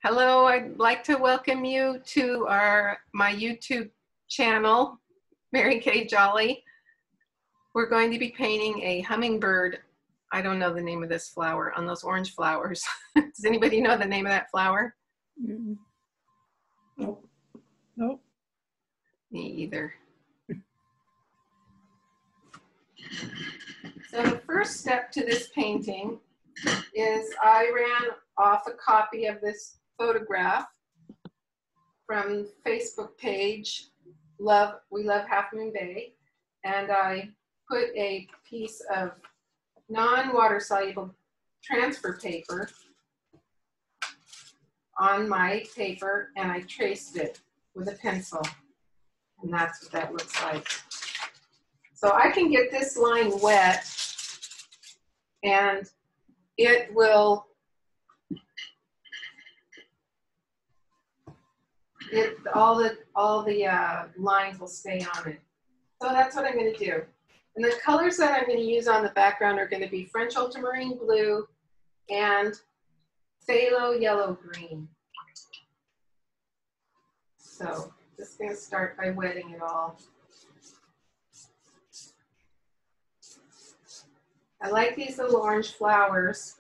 Hello, I'd like to welcome you to my YouTube channel, Mary Kay Jolly. We're going to be painting a hummingbird. I don't know the name of this flower on those orange flowers. Does anybody know the name of that flower? Nope. Nope. Me either. So the first step to this painting is I ran off a copy of this photograph from Facebook page, We Love Half Moon Bay, and I put a piece of non-water soluble transfer paper on my paper and I traced it with a pencil, and that's what that looks like. So I can get this line wet and it will, all the lines will stay on it. So that's what I'm going to do. And the colors that I'm going to use on the background are going to be French ultramarine blue and phthalo yellow green. So just going to start by wetting it all. I like these little orange flowers.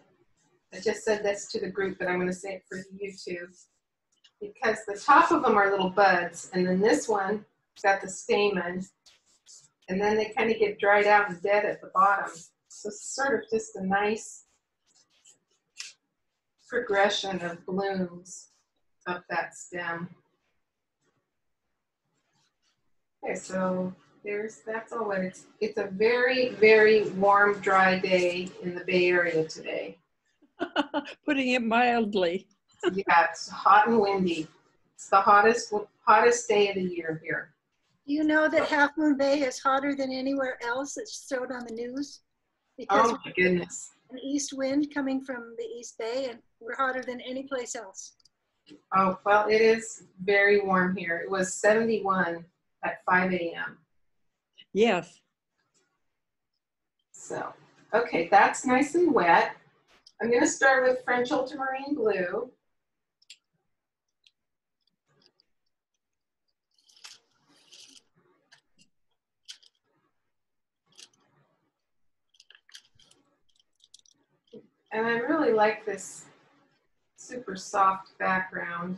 I just said this to the group, but I'm going to say it for YouTube, because the top of them are little buds, and then this one got the stamen, and then they kind of get dried out and dead at the bottom. So it's sort of just a nice progression of blooms up that stem. Okay, so that's all wet. It's a very, very warm, dry day in the Bay Area today. Putting it mildly. Yeah, it's hot and windy. It's the hottest day of the year here. Do you know that Half Moon Bay is hotter than anywhere else that's shown on the news? Because oh my goodness. An east wind coming from the East Bay, and we're hotter than any place else. Oh, well, it is very warm here. It was 71 at 5 a.m. Yes. So, okay, that's nice and wet. I'm going to start with French ultramarine blue. And I really like this super soft background.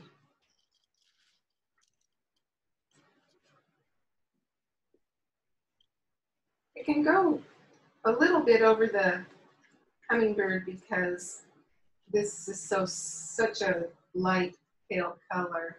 It can go a little bit over the hummingbird because this is such a light pale color.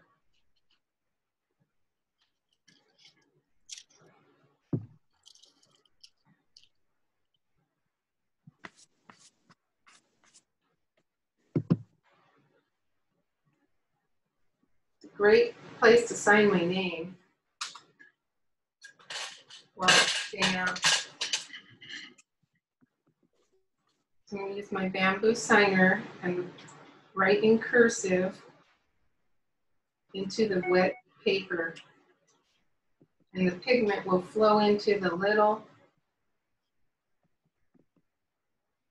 It's a great place to sign my name. Well, yeah. So I'm going to use my bamboo signer and write in cursive into the wet paper. And the pigment will flow into the little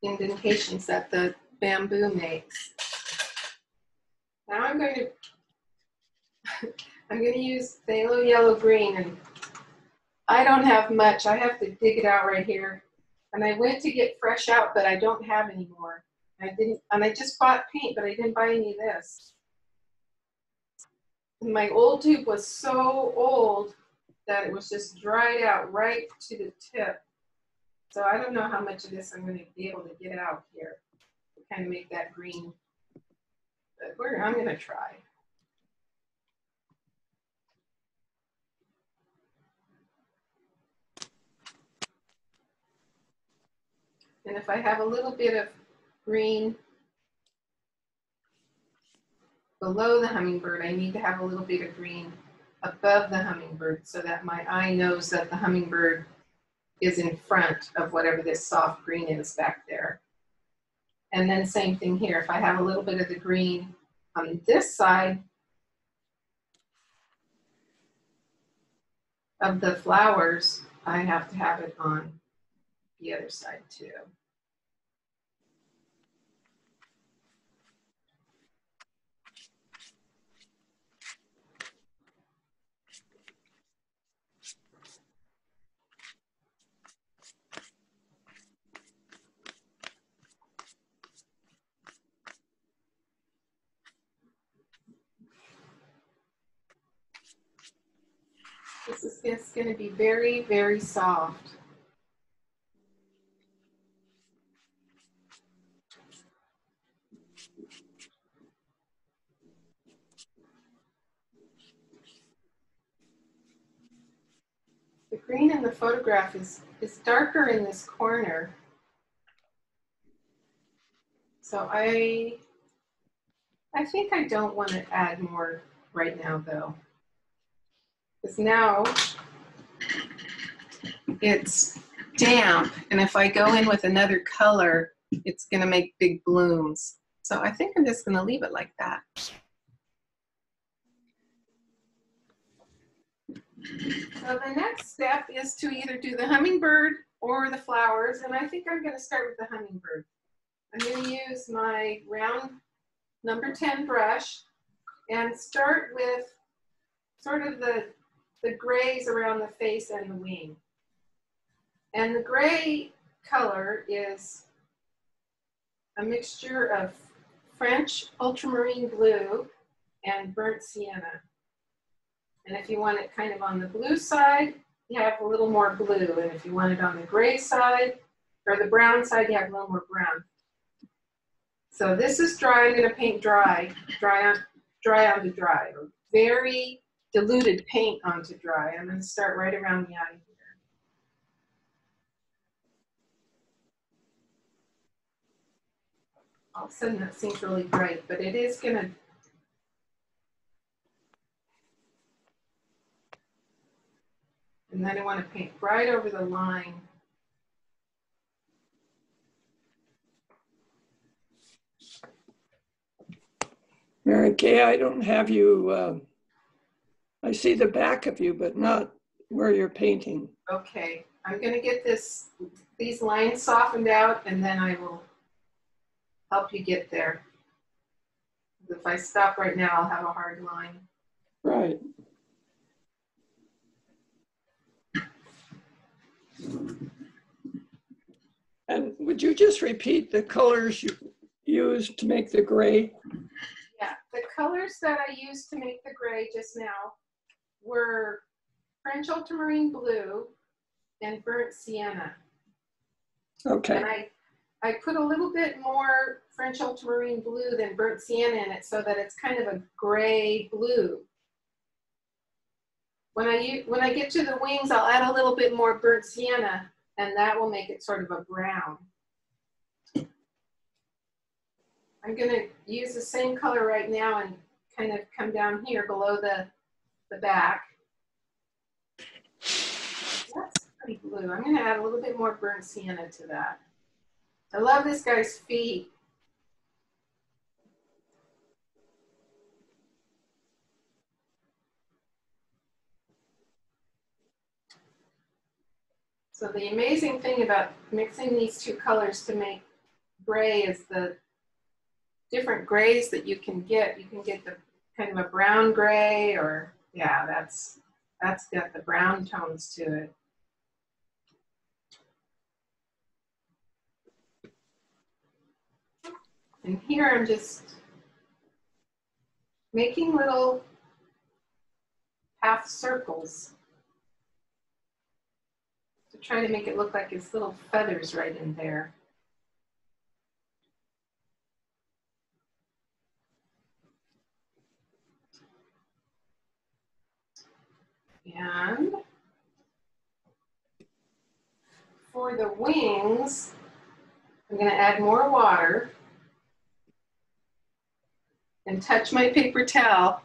indentations that the bamboo makes. Now I'm going to use phthalo yellow green, and I don't have much. I have to dig it out right here. And I went to get fresh out, but I don't have any more. I just bought paint, but I didn't buy any of this. And my old tube was so old that it was just dried out right to the tip. So I don't know how much of this I'm going to be able to get out here to kind of make that green. But I'm going to try. And if I have a little bit of green below the hummingbird, I need to have a little bit of green above the hummingbird so that my eye knows that the hummingbird is in front of whatever this soft green is back there. And then same thing here. If I have a little bit of the green on this side of the flowers, I have to have it on the other side too. This is just going to be very, very soft. The green in the photograph is darker in this corner. So I think I don't want to add more right now though. Because now it's damp, and if I go in with another color, it's going to make big blooms. So I think I'm just going to leave it like that. So the next step is to either do the hummingbird or the flowers, and I think I'm going to start with the hummingbird. I'm going to use my round number 10 brush and start with sort of the grays around the face and the wing. And the gray color is a mixture of French ultramarine blue and burnt sienna. And if you want it kind of on the blue side, you have a little more blue. And if you want it on the gray side, or the brown side, you have a little more brown. So this is dry. I'm going to paint dry onto dry. Very diluted paint onto dry. I'm going to start right around the eye here. All of a sudden that seems really bright, but it is going to. And then I want to paint right over the line. Mary Kay, I don't have you, I see the back of you, but not where you're painting. Okay, I'm going to get these lines softened out, and then I will help you get there. If I stop right now, I'll have a hard line. Right. And would you just repeat the colors you used to make the gray? Yeah, the colors that I used to make the gray just now were French ultramarine blue and burnt sienna. Okay. And I put a little bit more French ultramarine blue than burnt sienna in it so that it's kind of a gray blue. When I get to the wings, I'll add a little bit more burnt sienna, and that will make it sort of a brown. I'm going to use the same color right now and kind of come down here below the back. That's pretty blue. I'm going to add a little bit more burnt sienna to that. I love this guy's feet. So the amazing thing about mixing these two colors to make gray is the different grays that you can get. You can get the kind of a brown gray, or yeah, that's got the brown tones to it. And here I'm just making little half circles to try to make it look like it's little feathers right in there. And for the wings, I'm going to add more water and touch my paper towel.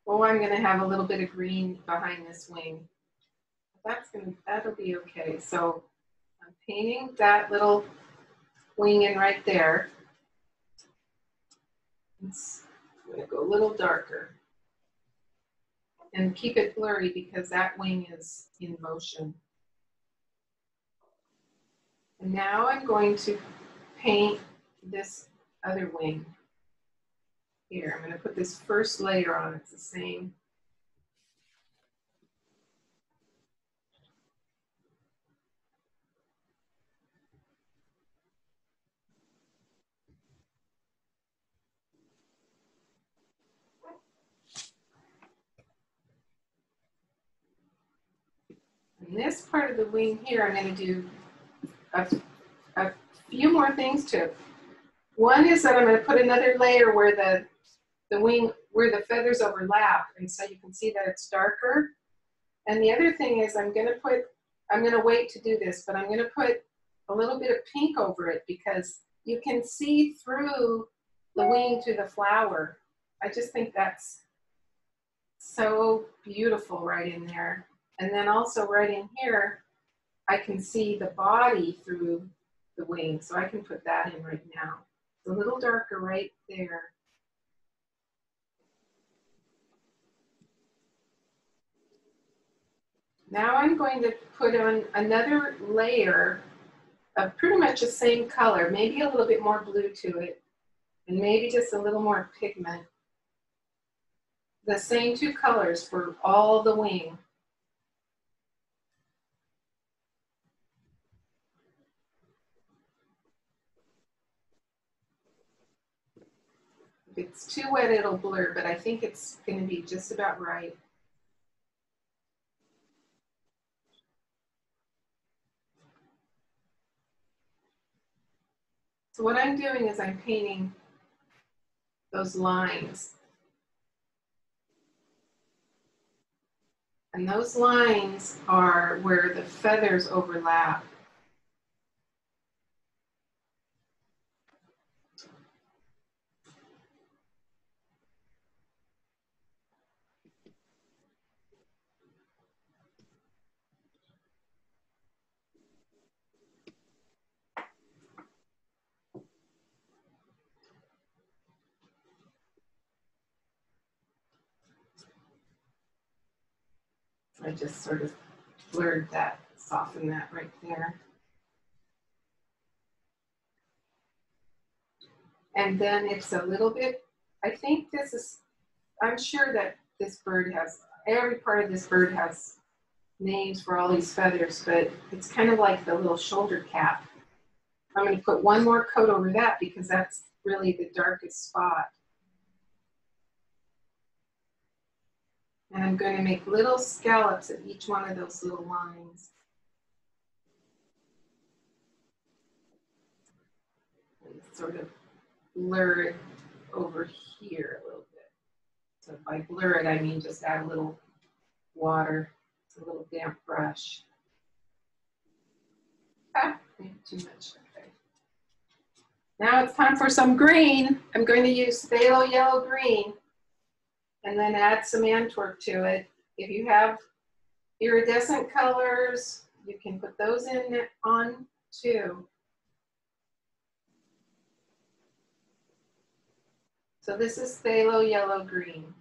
Oh, I'm going to have a little bit of green behind this wing. That'll be okay. So I'm painting that little wing in right there. I'm going to go a little darker and keep it blurry because that wing is in motion. And now I'm going to paint this other wing. Here, I'm going to put this first layer on. It's the same. And this part of the wing here, I'm going to do a few more things to it. One is that I'm going to put another layer where the wing, where the feathers overlap, and so you can see that it's darker. And the other thing is I'm going to wait to do this, but I'm going to put a little bit of pink over it because you can see through the wing to the flower. I just think that's so beautiful right in there. And then also right in here, I can see the body through the wing, so I can put that in right now. It's a little darker right there. Now I'm going to put on another layer of pretty much the same color, maybe a little bit more blue to it, and maybe just a little more pigment. The same two colors for all the wing. If it's too wet, it'll blur, but I think it's going to be just about right. So what I'm doing is I'm painting those lines. And those lines are where the feathers overlap. I just sort of blurred that, softened that right there. And then it's a little bit, I think this is, I'm sure that this bird has, every part of this bird has names for all these feathers, but it's kind of like the little shoulder cap. I'm going to put one more coat over that because that's really the darkest spot. And I'm going to make little scallops at each one of those little lines. And sort of blur it over here a little bit. So by blur it, I mean just add a little water. It's a little damp brush. Ah, maybe too much. Okay. Now it's time for some green. I'm going to use phthalo yellow green and then add some Antwerp to it. If you have iridescent colors, you can put those in on too. So this is phthalo yellow green.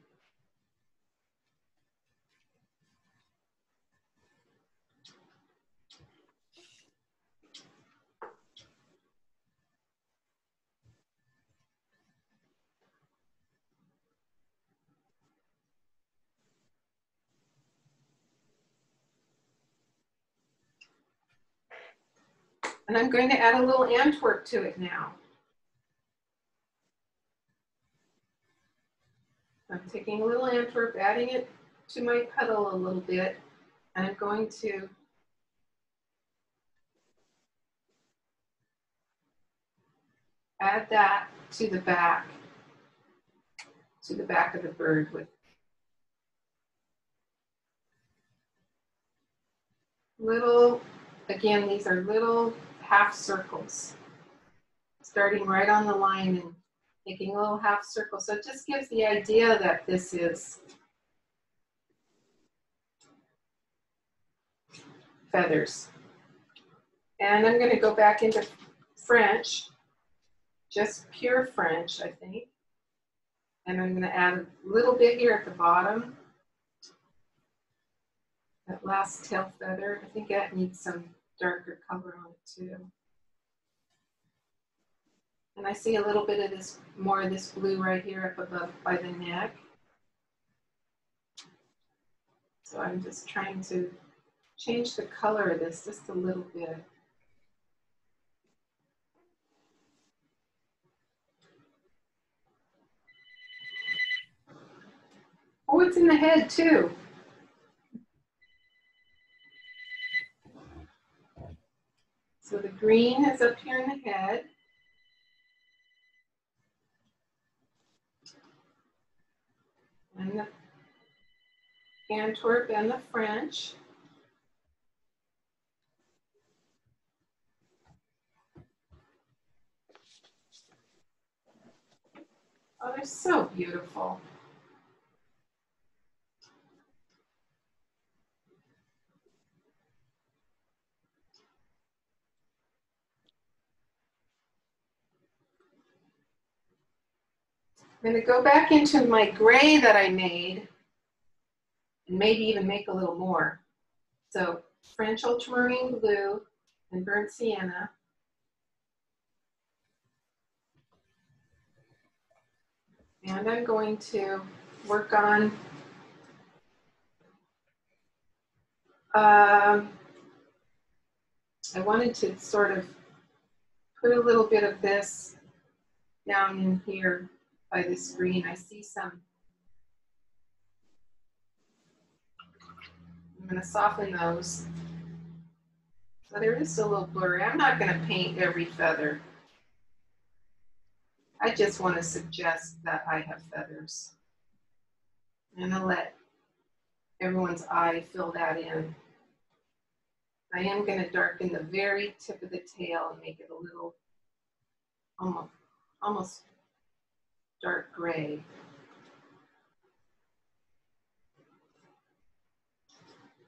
And I'm going to add a little Antwerp to it now. I'm taking a little Antwerp, adding it to my petal a little bit, and I'm going to add that to the back of the bird with little, again, these are little half circles, starting right on the line and making a little half circle. So it just gives the idea that this is feathers. And I'm going to go back into French, just pure French, I think. And I'm going to add a little bit here at the bottom. That last tail feather, I think that needs some darker color on it too. And I see a little bit of this, more of this blue right here up above by the neck. So I'm just trying to change the color of this just a little bit. Oh, it's in the head too. So the green is up here in the head. And the Antwerp and the French. Oh, they're so beautiful. I'm going to go back into my gray that I made and maybe even make a little more. So French ultramarine blue and burnt sienna. And I'm going to work on I wanted to sort of put a little bit of this down in here by this green. I see some. I'm going to soften those. So there is a little blurry. I'm not going to paint every feather. I just want to suggest that I have feathers. I'm going to let everyone's eye fill that in. I am going to darken the very tip of the tail and make it a little almost dark gray.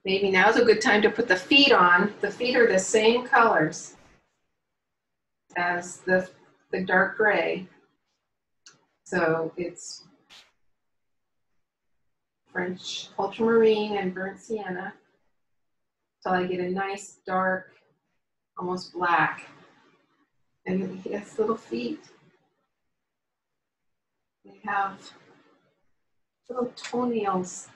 Maybe now's a good time to put the feet on. The feet are the same colors as the dark gray. So it's French ultramarine and burnt sienna till I get a nice dark, almost black. And he has little feet. They have little toenails,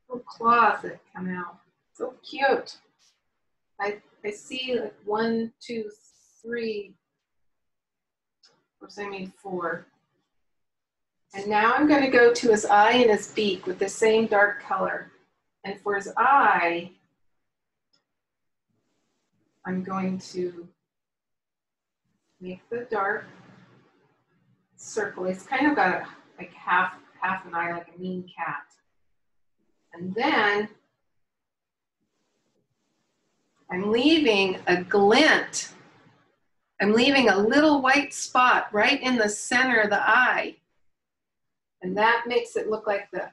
little claws that come out. So cute. I see like 1, 2, 3, or I mean 4. And now I'm going to go to his eye and his beak with the same dark color. And for his eye, I'm going to make the dark circle. It's kind of got like half an eye, like a mean cat. And then I'm leaving a glint. I'm leaving a little white spot right in the center of the eye. And that makes it look like the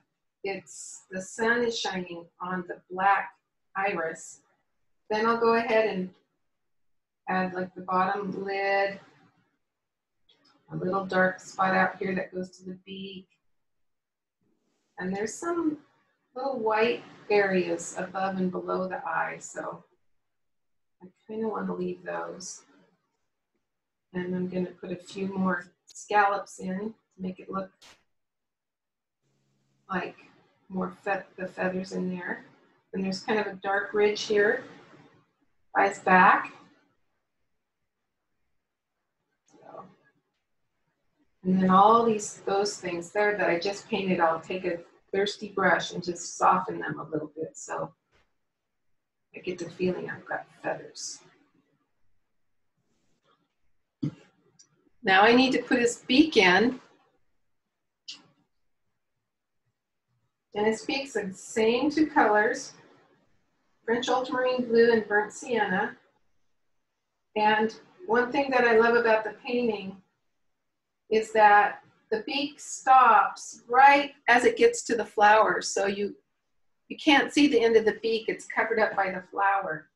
sun is shining on the black iris. Then I'll go ahead and add like the bottom lid, a little dark spot out here that goes to the beak. And there's some little white areas above and below the eye, so I kind of want to leave those. And I'm going to put a few more scallops in to make it look like more the feathers in there. And there's kind of a dark ridge here by his back. So, and then all those things there that I just painted, I'll take a thirsty brush and just soften them a little bit so I get the feeling I've got feathers. Now I need to put his beak in. And his beak's the same 2 colors, French ultramarine blue and burnt sienna. And one thing that I love about the painting is that the beak stops right as it gets to the flower. So you can't see the end of the beak, it's covered up by the flower.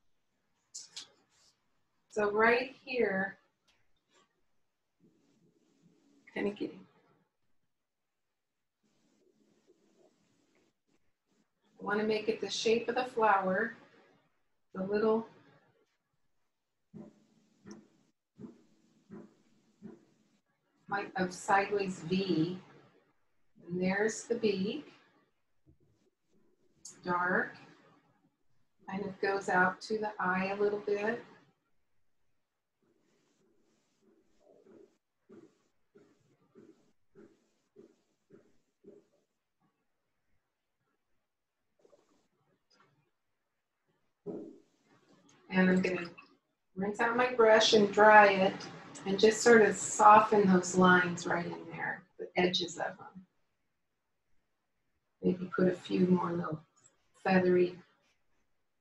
So right here, kind of getting, I want to make it the shape of the flower, the little like of sideways V. And there's the beak, dark, kind of goes out to the eye a little bit. And I'm going to rinse out my brush and dry it, and just sort of soften those lines right in there, the edges of them. Maybe put a few more little feathery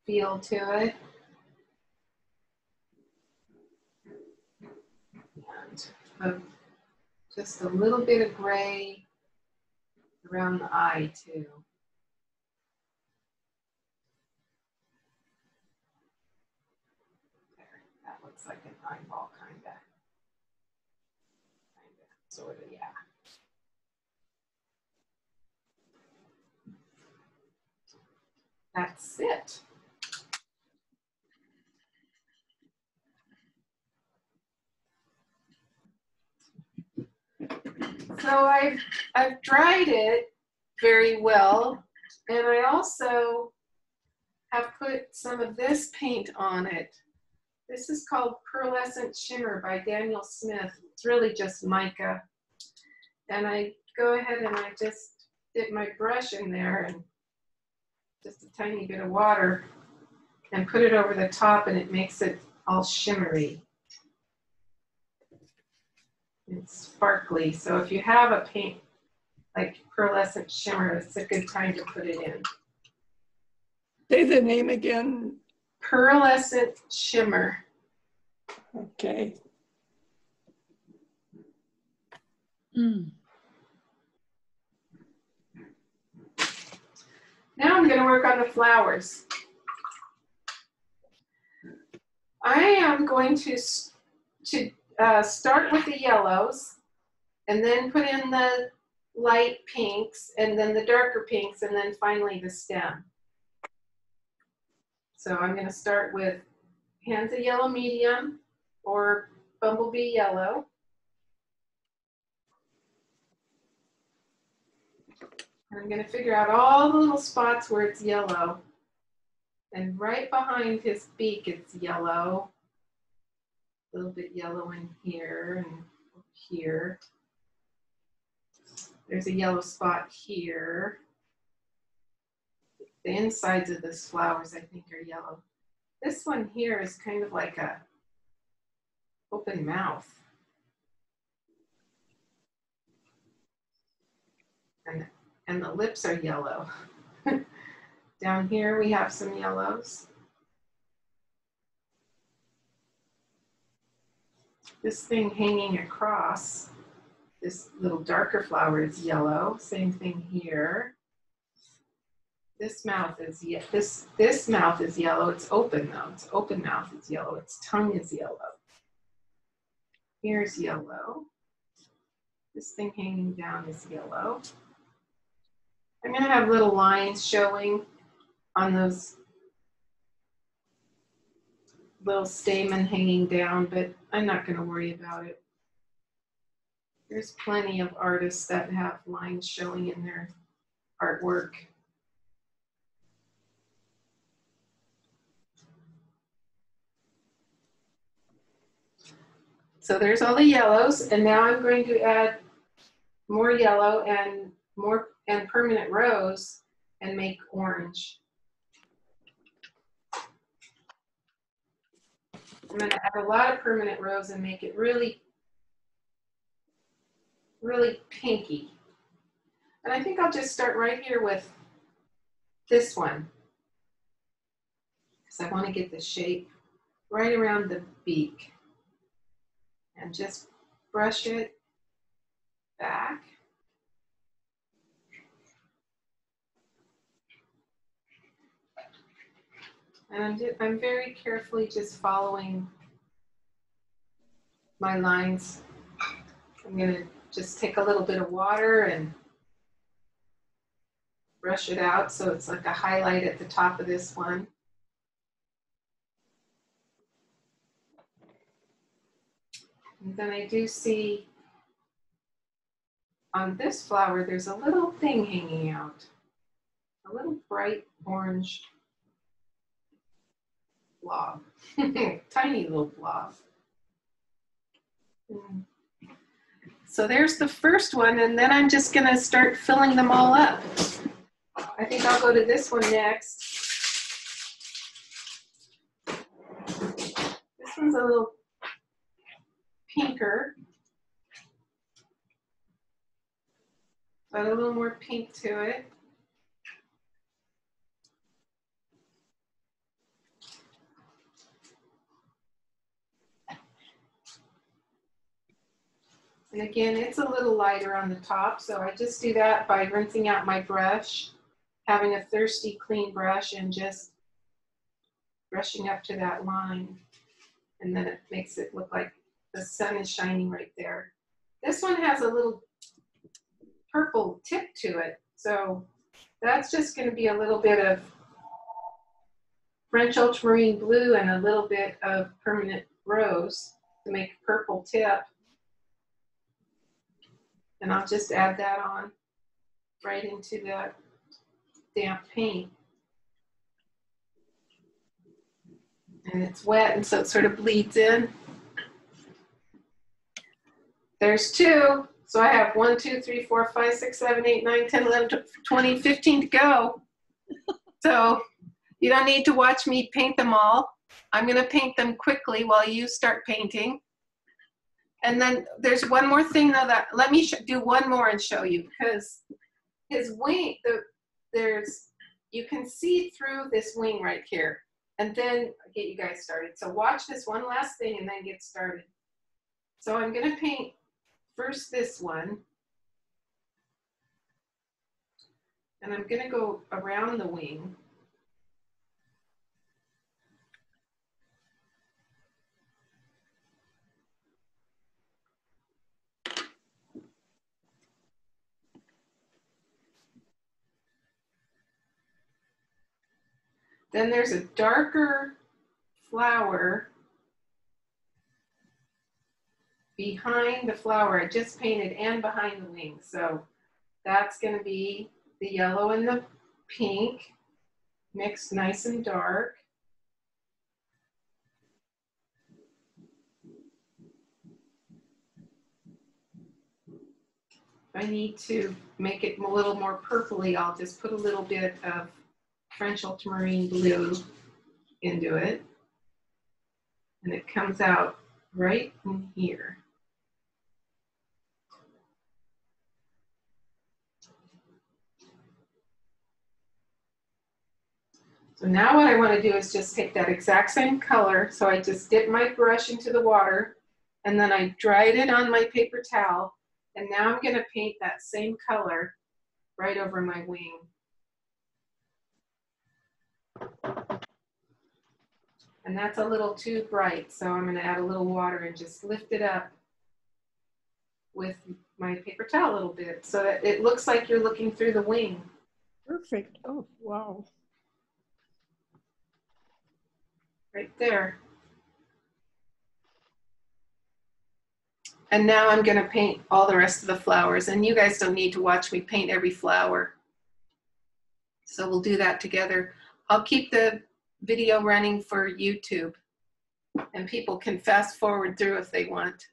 feel to it. And just a little bit of gray around the eye too. There, that looks like an eyeball kinda, sorta, yeah. That's it. So I've dried it very well, and I also have put some of this paint on it. This is called Pearlescent Shimmer by Daniel Smith. It's really just mica. And I go ahead and I just dip my brush in there and just a tiny bit of water and put it over the top, and it makes it all shimmery. It's sparkly. So if you have a paint like Pearlescent Shimmer, it's a good time to put it in. Say the name again. Pearlescent Shimmer. Okay. Mm. Now I'm going to work on the flowers. I am going to start with the yellows and then put in the light pinks and then the darker pinks and then finally the stem. So I'm going to start with Hands of Yellow Medium or Bumblebee Yellow. I'm going to figure out all the little spots where it's yellow. And right behind his beak, it's yellow. A little bit yellow in here and here. There's a yellow spot here. The insides of those flowers, I think, are yellow. This one here is kind of like a open mouth. And the lips are yellow. Down here we have some yellows. This thing hanging across, this little darker flower is yellow. Same thing here. This mouth is this mouth is yellow. It's open though. Its open mouth is yellow. Its tongue is yellow. Here's yellow. This thing hanging down is yellow. I'm going to have little lines showing on those little stamen hanging down, but I'm not going to worry about it. There's plenty of artists that have lines showing in their artwork. So there's all the yellows, and now I'm going to add more yellow and permanent rose and make orange. I'm going to add a lot of permanent rose and make it really, really pinky. And I think I'll just start right here with this one, because I want to get the shape right around the beak. And just brush it back. And I'm very carefully just following my lines. I'm going to just take a little bit of water and brush it out so it's like a highlight at the top of this one. And then I do see on this flower, there's a little thing hanging out, a little bright orange blob, tiny little blob. So there's the first one, and then I'm just gonna start filling them all up. I think I'll go to this one next. This one's a little pinker. Got a little more pink to it. And again, it's a little lighter on the top, so I just do that by rinsing out my brush, having a thirsty, clean brush, and just brushing up to that line. And then it makes it look like the sun is shining right there. This one has a little purple tip to it, so that's just going to be a little bit of French ultramarine blue and a little bit of permanent rose to make a purple tip. And I'll just add that on right into the damp paint. And it's wet, and so it sort of bleeds in. There's 2. So I have 1, 2, 3, 4, 5, 6, 7, 8, 9, 10, 11, 20, 15 to go. So you don't need to watch me paint them all. I'm going to paint them quickly while you start painting. And then there's one more thing though that, let me do one more and show you, because his wing, you can see through this wing right here, and then get you guys started. So watch this one last thing and then get started. So I'm going to paint first this one, and I'm going to go around the wing. Then there's a darker flower behind the flower I just painted and behind the wing. So that's going to be the yellow and the pink mixed nice and dark. If I need to make it a little more purpley, I'll just put a little bit of French ultramarine blue into it, and it comes out right in here. So now what I want to do is just take that exact same color. So I just dip my brush into the water, and then I dried it on my paper towel, and now I'm going to paint that same color right over my wing. And that's a little too bright, so I'm going to add a little water and just lift it up with my paper towel a little bit so that it looks like you're looking through the wing. Perfect. Oh, wow. Right there. And now I'm going to paint all the rest of the flowers, and you guys don't need to watch me paint every flower. So we'll do that together. I'll keep the video running for YouTube, and people can fast forward through if they want.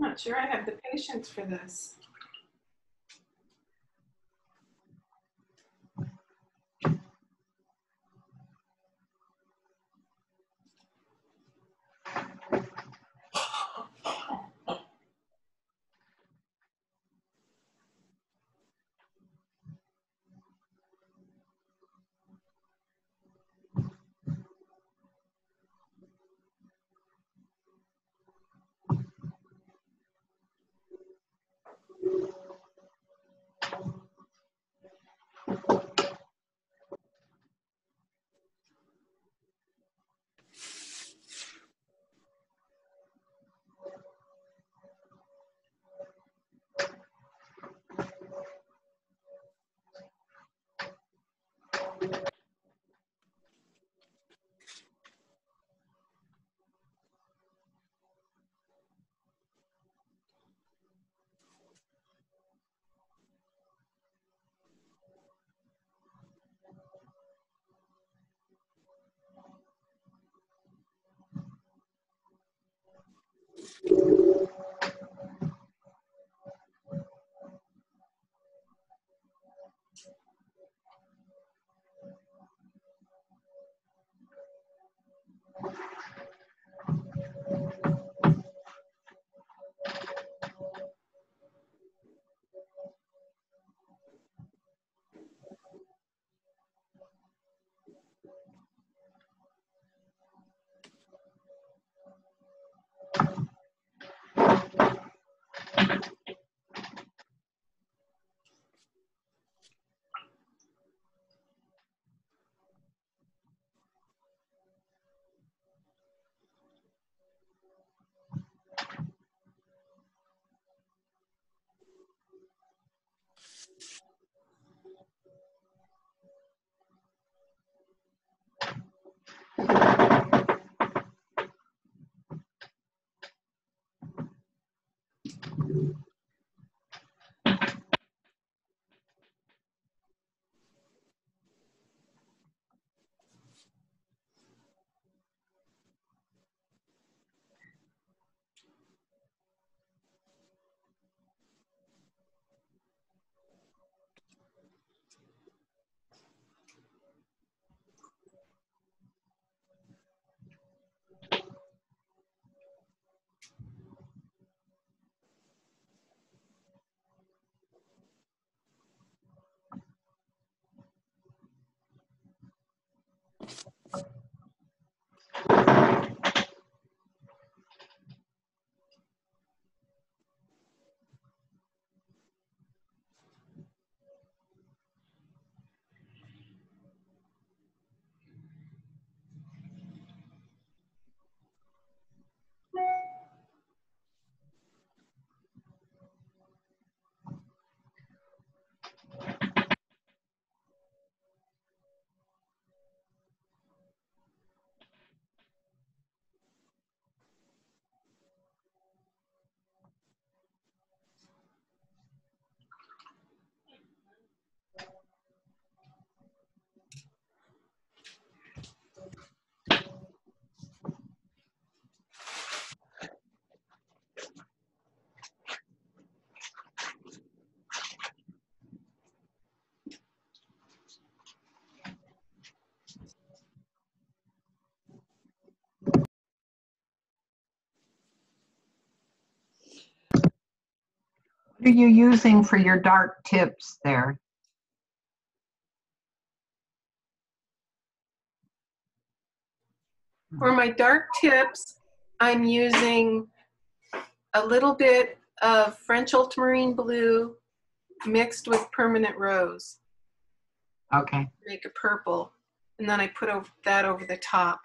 not sure I have the patience for this. What are you using for your dark tips there? For my dark tips, I'm using a little bit of French ultramarine blue mixed with permanent rose. Okay. Make a purple. And then I put that over the top.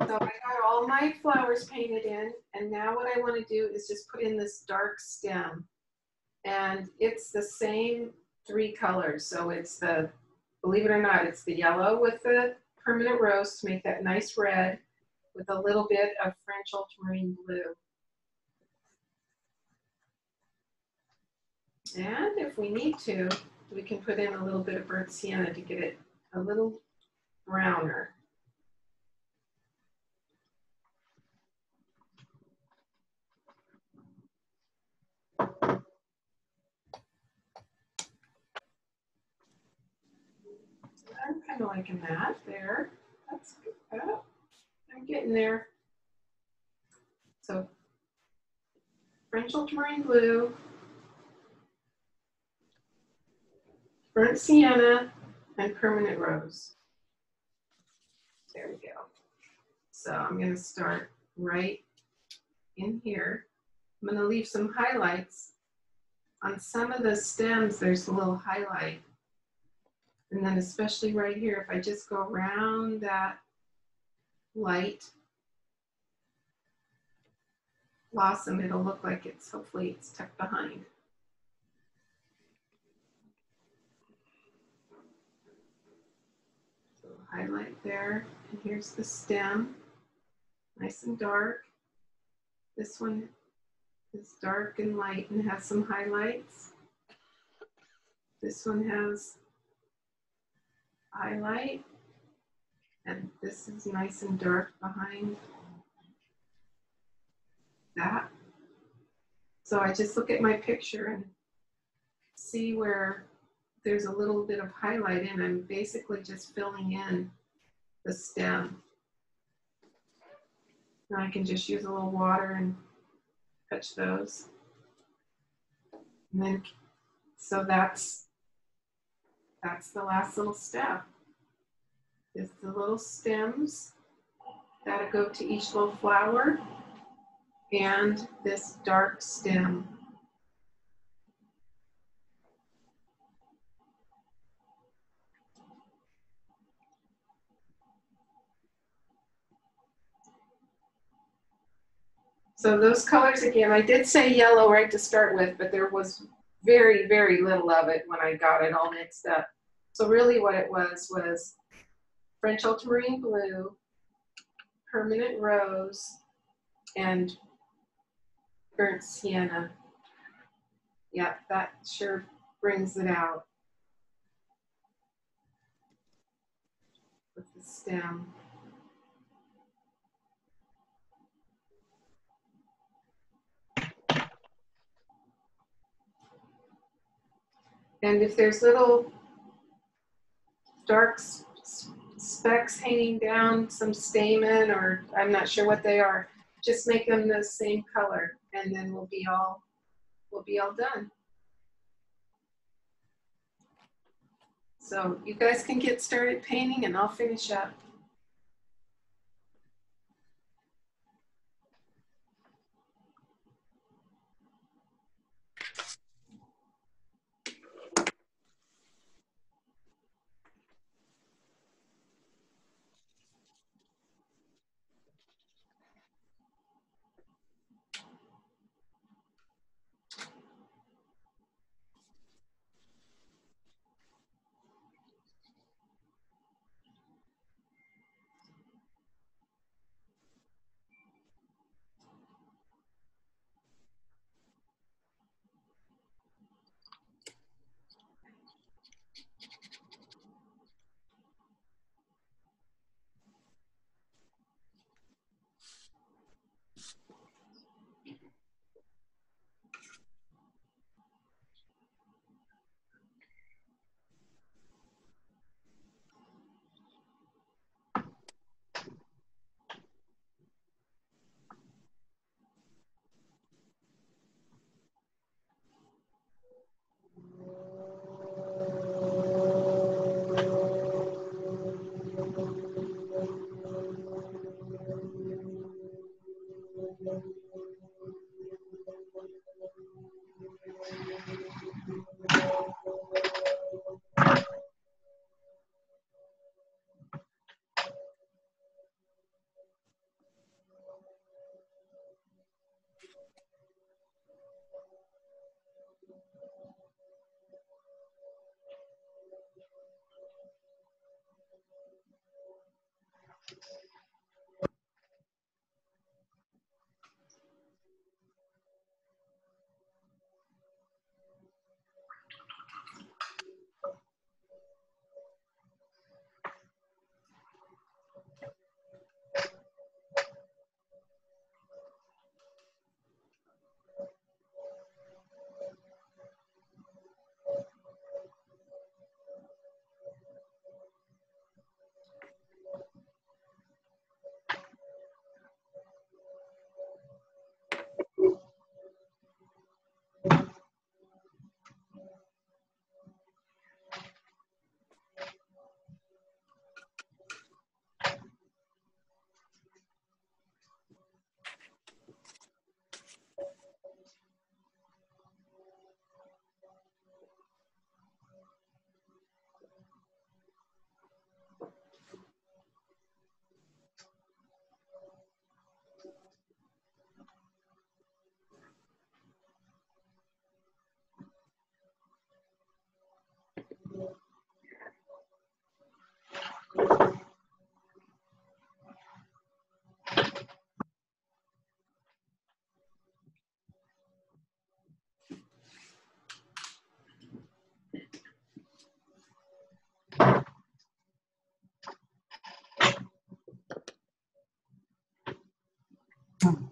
So I got all my flowers painted in, and now what I want to do is just put in this dark stem. And it's the same 3 colors. So it's the, believe it or not, it's the yellow with the permanent rose to make that nice red with a little bit of French ultramarine blue. And if we need to, we can put in a little bit of burnt sienna to get it a little browner. I'm kind of liking that there. That's good. Oh, I'm getting there. So French ultramarine blue, burnt sienna, and permanent rose. There we go. So I'm going to start right in here. I'm going to leave some highlights. On some of the stems, there's a little highlight. And then especially right here, if I just go around that light blossom, it'll look like it's, hopefully it's tucked behind. So highlight there, and here's the stem, nice and dark. This one is dark and light and has some highlights. This one has highlight, and this is nice and dark behind that. So I just look at my picture and see where there's a little bit of highlight, and I'm basically just filling in the stem. And I can just use a little water and touch those. And then, so that's the last little step. Is the little stems that go to each little flower, and this dark stem. So those colors again, I did say yellow right to start with, but there was very, very little of it when I got it all mixed up. So really what it was French ultramarine blue, permanent rose, and burnt sienna. Yeah, that sure brings it out with the stem. And if there's little dark specks hanging down, some stamen, or I'm not sure what they are. Just make them the same color, and then we'll be all done. So you guys can get started painting, and I'll finish up.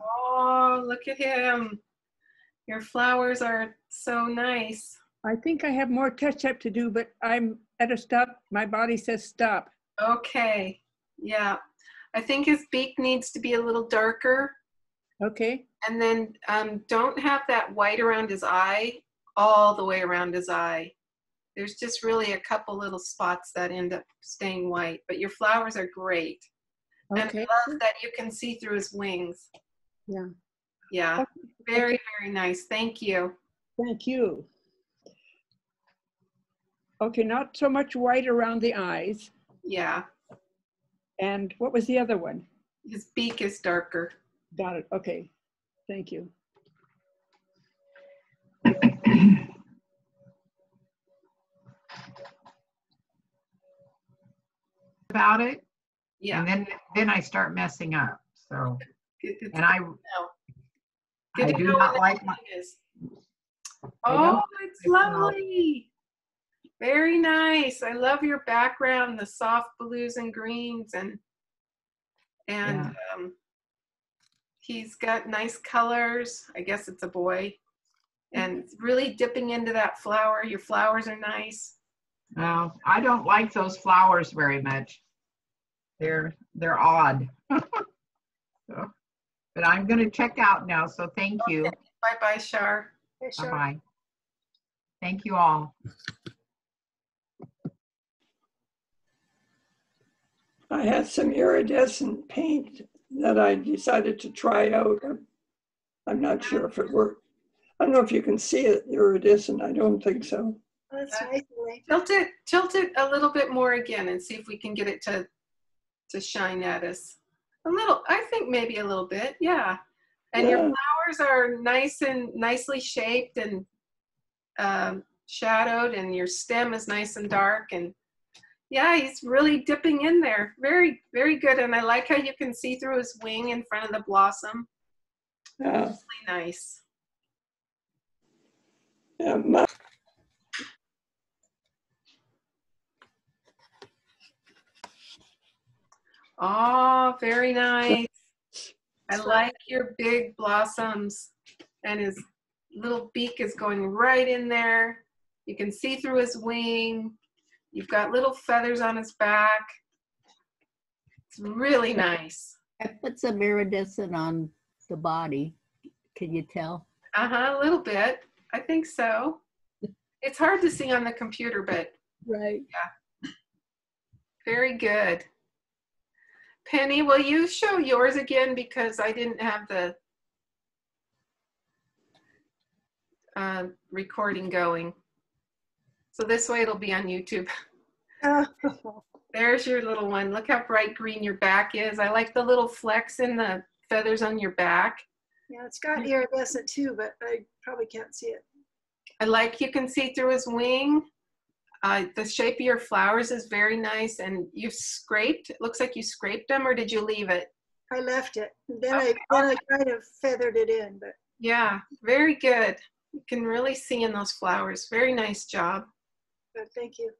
Oh, look at him. Your flowers are so nice. I think I have more touch-up to do, but I'm at a stop. My body says stop. Okay, yeah. I think his beak needs to be a little darker. Okay. And then don't have that white around his eye, all the way around his eye. There's just really a couple little spots that end up staying white, but your flowers are great. Okay. And I love that you can see through his wings. Yeah. Yeah, very, very nice. Thank you. Thank you. Okay, not so much white around the eyes. Yeah, And what was the other one? his beak is darker. Got it. Okay. Thank you. About it, Yeah. and then I start messing up. So, It's and I good to do know not when like the my. thing is. I Oh, don't it's like my- lovely. Very nice. I love your background, the soft blues and greens, and Yeah. he's got nice colors. I guess it's a boy. And really dipping into that flower. Your flowers are nice. No, I don't like those flowers very much. They're odd. So, but I'm going to check out now, so thank you. Bye-bye, Shar. Okay, sure. Bye-bye. Thank you all. I had some iridescent paint that I decided to try out. I'm not sure if it worked. I don't know if you can see it, iridescent. I don't think so. Oh, that's nice, Elaine. Tilt it a little bit more again and see if we can get it to shine at us. A little, I think maybe a little bit, yeah. And your flowers are nice and nicely shaped and shadowed, and your stem is nice and dark. And yeah, he's really dipping in there. Very, very good. And I like how you can see through his wing in front of the blossom. Yeah. Really nice. Yeah, Oh, very nice. I like your big blossoms, and his little beak is going right in there. You can see through his wing. You've got little feathers on his back. It's really nice. I put some iridescent on the body. Can you tell? A little bit. I think so. It's hard to see on the computer, but Right. yeah. Very good. Penny, will you show yours again, because I didn't have the recording going. So this way it'll be on YouTube. Oh, There's your little one. Look how bright green your back is. I like the little flecks in the feathers on your back. yeah, it's got iridescent too, but I probably can't see it. I like you can see through his wing. The shape of your flowers is very nice, and you've scraped. It looks like you scraped them, or did you leave it? I left it. And then Okay. I kind of feathered it in, but Yeah, very good. You can really see in those flowers. Very nice job. thank you.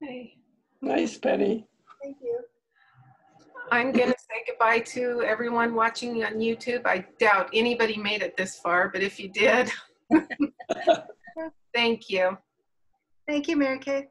Okay. nice, Penny. Thank you. I'm going to say goodbye to everyone watching on YouTube. I doubt anybody made it this far, but if you did, thank you. Thank you, Mary Kay.